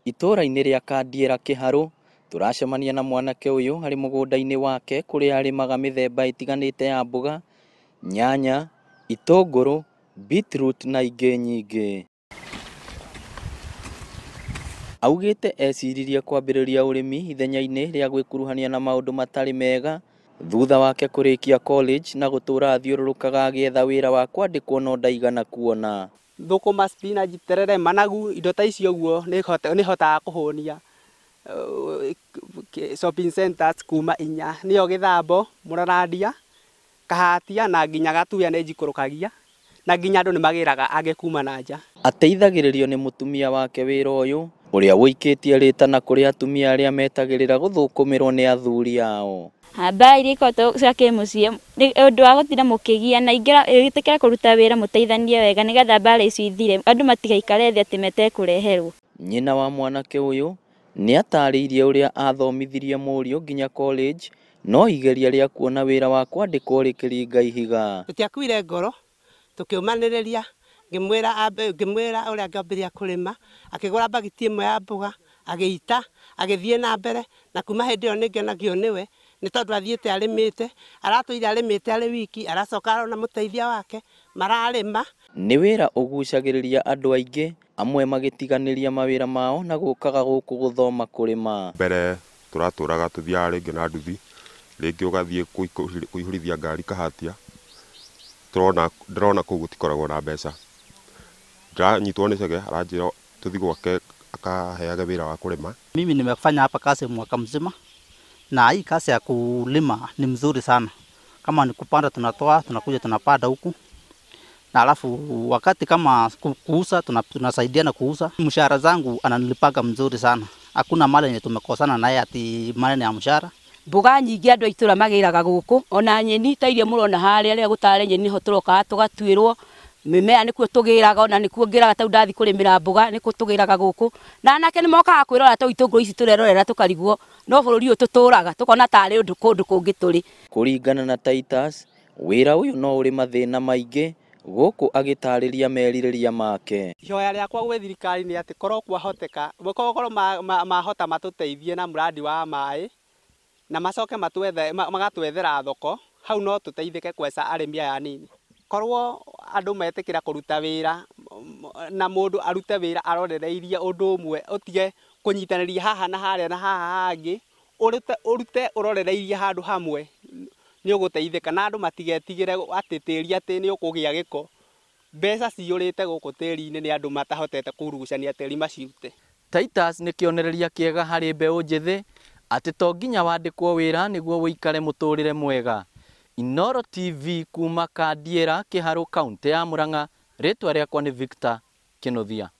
Ituura-ini ria Kandiera Kiharu turacemania na mwanake uyu hari mugunda-ini wake kuria arimaga mithemba itiganite ya mboga, nyanya, itunguru, beetroot na ingi nyingi. Augite eciririe kwambiriria urimi ithenya-ini ria gwikuruhania na maundu matari mega thutha wake kurikia college na gutura athiururukaga agietha wira wa kwandikwo no ndaigana kuona. Thukuma, spinach, terere, managu, indo ta icio guo ni hotaga kuhunia shopping centers kuuma 4 niyo Githambo, Murarandia, Kahatia na nginya Gatuya ni njikurukagia na nginya andu ni magiraga age kuma na nja. Ateithagiririo ni mutumia wake wira uyu uria wikitie ritana kuri atumia aria metagirira guthukumirwo ni athuri ao. Hamba iriko to ciake mucie ni undu wa gutira mukigia na ingira itikira kuruta wira muteithanie wega nigetha mbara icio ithire andu matigaikare thi ati mete kureherwo. Nyina wa mwanake uyu ni atariirie uria athomithirie muriu nginya college no igeria ria kuona wira wa kwandikwo rikiringa ihiga. Tutiakuire ngoro tukiumaniriria ngimwira uria ngambiria kurima akigura bagiti imwe ya mboga agiita agithie na mbere na kuma hindi yo ningenagio niwe ni tondu athiite arimite aratuire arimite ari wiki aracoka na muteithia wake mararima. Ni wira ugucagiriria andu aingi amwe magitiganiria mawira mao na gukaga guku guthoma kurima. Mbere turaturaga tuthiaga ringi na nduthi ringi ugathie kuihurithia ngari Kahatia ndirona kuu gutikoragwo na mbeca ndanyitwo ni Chege aranjira tuthi gwake akaheage wira wa kurima. Mimi nimefanya hapa kazi mwaka mzima na hii kazi ya kulima ni mzuri sana. Kama ni kupanda tunatoa tunakuja tunapanda huku na alafu wakati kama kuuza tunasaidiana kuuza. Mshahara zangu ananilipaga mzuri sana, hakuna mali yenye tumekosana naye ati mali ya mshahara. Mboga nyingi andu aitura magiraga guku ona nyeni ta iria murona haria ria gutare nyeni ho turoka tugatwirwo mimea nikuo tugiraga ona nikuo ngiraga ta ndathi kurimira mboga nikuo tugiraga guku na anake ni mokaga kwirora ta itunguru ici turerorera tukarigwo no bururi uyu tuturaga tukona tari undu kundu kungi turi. Kuringana na Titus wira uyu no uri mathina maingi guku agitariria meririria make. Ihoya riakwa gwe thirikari ni ati korwo kwahoteka korwo mahota matuteithie na muradi wa mai na macoke magatwethera thoko hau no tuteithike kweca arimi aya nini. Korwo andu metikira kuruta wira na mundu arute wira arorereirie undu umwe utige kunyitaniria haha na haria na haha hangi urute urorereirie handu hamwe ni uguteithika na andu matigetigire ati tiri ati ni ukugia giko mbeca ciyurite guku tiri-ini ni andu matahotete kurugucania tiri macirute. Titus ni kionereria kiega hari mbeu njithi ati to nginya wandikwo wira niguo wikare muturire mwega. Noo TV kuuma Kandiera Kiharu kaunti ya Murang'a, ritwa riakwa ni Victor Kinuthia.